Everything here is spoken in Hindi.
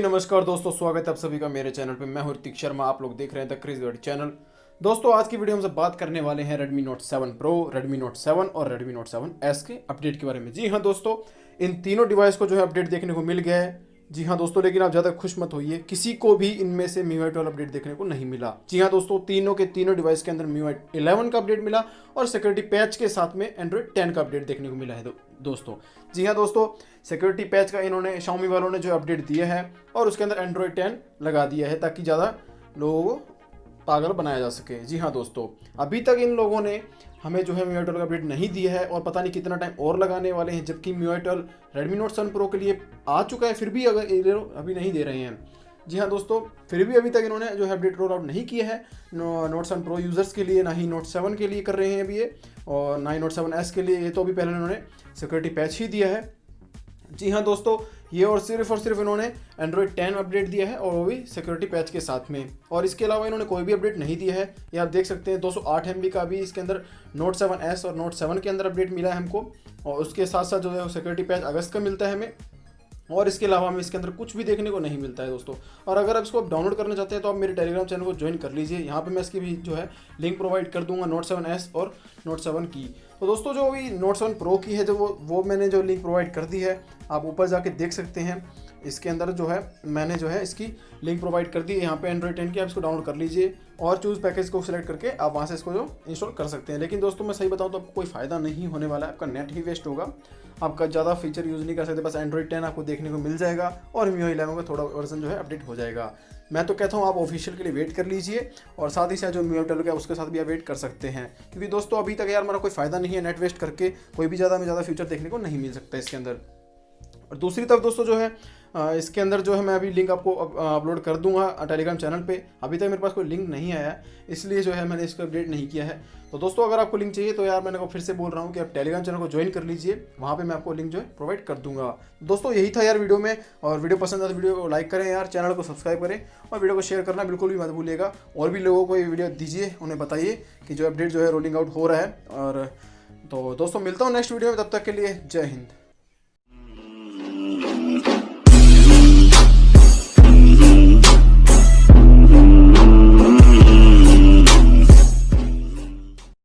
नमस्कार दोस्तों, स्वागत है आप सभी का मेरे चैनल पे। मैं हूं ऋतिक शर्मा, आप लोग देख रहे हैं द चैनल। दोस्तों आज की वीडियो में हम बात करने वाले हैं Redmi Note 7 Pro, Redmi Note 7 और Redmi Note 7S के अपडेट के बारे में। जी हाँ दोस्तों, इन तीनों डिवाइस को जो है अपडेट देखने को मिल गया है। जी हाँ दोस्तों, लेकिन आप ज़्यादा खुश मत होइए, किसी को भी इनमें से MIUI 12 अपडेट देखने को नहीं मिला। जी हाँ दोस्तों, तीनों के तीनों डिवाइस के अंदर MIUI 11 का अपडेट मिला और सिक्योरिटी पैच के साथ में Android 10 का अपडेट देखने को मिला है दोस्तों। जी हाँ दोस्तों, सिक्योरिटी पैच का इन्होंने Xiaomi वालों ने जो अपडेट दिया है और उसके अंदर Android 10 लगा दिया है ताकि ज़्यादा लोगों को पागल बनाया जा सके। जी हाँ दोस्तों, अभी तक इन लोगों ने हमें जो है MIUI 12 का अपडेट नहीं दिया है और पता नहीं कितना टाइम और लगाने वाले हैं, जबकि MIUI 12 Redmi Note 7 Pro के लिए आ चुका है, फिर भी अभी नहीं दे रहे हैं। जी हाँ दोस्तों, फिर भी अभी तक इन्होंने जो है अपडेट रोल आउट नहीं किया है Note 7 Pro यूज़र्स के लिए, ना ही Note 7 के लिए कर रहे हैं अभी ये, और ना ही Note 7S के लिए। ये तो अभी पहले इन्होंने सिक्योरिटी पैच ही दिया है। जी हाँ दोस्तों, ये और सिर्फ इन्होंने Android 10 अपडेट दिया है और वो भी सिक्योरिटी पैच के साथ में, और इसके अलावा इन्होंने कोई भी अपडेट नहीं दिया है। ये आप देख सकते हैं 208 MB का भी इसके अंदर Note 7S और Note 7 के अंदर अपडेट मिला है हमको, और उसके साथ साथ जो है सिक्योरिटी पैच अगस्त का मिलता है हमें, और इसके अलावा हमें इसके अंदर कुछ भी देखने को नहीं मिलता है दोस्तों। और अगर आप इसको डाउनलोड करना चाहते हैं तो आप मेरे टेलीग्राम चैनल को ज्वाइन कर लीजिए। यहाँ पे मैं इसकी भी जो है लिंक प्रोवाइड कर दूंगा Note 7S और Note 7 की। तो दोस्तों जो अभी Note 7 Pro की है, जो वो मैंने जो लिंक प्रोवाइड कर दी है, आप ऊपर जाके देख सकते हैं। इसके अंदर जो है मैंने जो है इसकी लिंक प्रोवाइड कर दी है यहाँ पे Android 10 की। आप इसको डाउनलोड कर लीजिए और चूज़ पैकेज को सिलेक्ट करके आप वहाँ से इसको जो इंस्टॉल कर सकते हैं। लेकिन दोस्तों मैं सही बताऊँ तो आपको कोई फ़ायदा नहीं होने वाला है, आपका नेट ही वेस्ट होगा, आपका ज़्यादा फीचर यूज़ नहीं कर सकते। बस Android 10 आपको देखने को मिल जाएगा और MIUI 11 का थोड़ा वर्जन जो है अपडेट हो जाएगा। मैं तो कहता हूँ आप ऑफिशियल के लिए वेट कर लीजिए, और साथ ही साथ जो MIUI 12 का उसके साथ भी आप वेट कर सकते हैं, क्योंकि दोस्तों अभी तक यार हमारा कोई फ़ायदा नहीं है, नेट वेस्ट करके कोई भी ज़्यादा फीचर देखने को नहीं मिल सकता इसके अंदर। और दूसरी तरफ दोस्तों जो है इसके अंदर जो है मैं अभी लिंक आपको अपलोड कर दूंगा टेलीग्राम चैनल पे। अभी तक मेरे पास कोई लिंक नहीं आया है, इसलिए जो है मैंने इसको अपडेट नहीं किया है। तो दोस्तों अगर आपको लिंक चाहिए तो यार मैंने को फिर से बोल रहा हूँ कि आप टेलीग्राम चैनल को ज्वाइन कर लीजिए, वहाँ पे मैं आपको लिंक जो है प्रोवाइड कर दूंगा। दोस्तों यही था यार वीडियो में, और वीडियो पसंद आए तो वीडियो को लाइक करें यार, चैनल को सब्सक्राइब करें और वीडियो को शेयर करना बिल्कुल भी मत भूलिएगा। और भी लोगों को ये वीडियो दीजिए, उन्हें बताइए कि जो अपडेट जो है रोलिंग आउट हो रहा है। और तो दोस्तों मिलता हूँ नेक्स्ट वीडियो में, तब तक के लिए जय हिंद।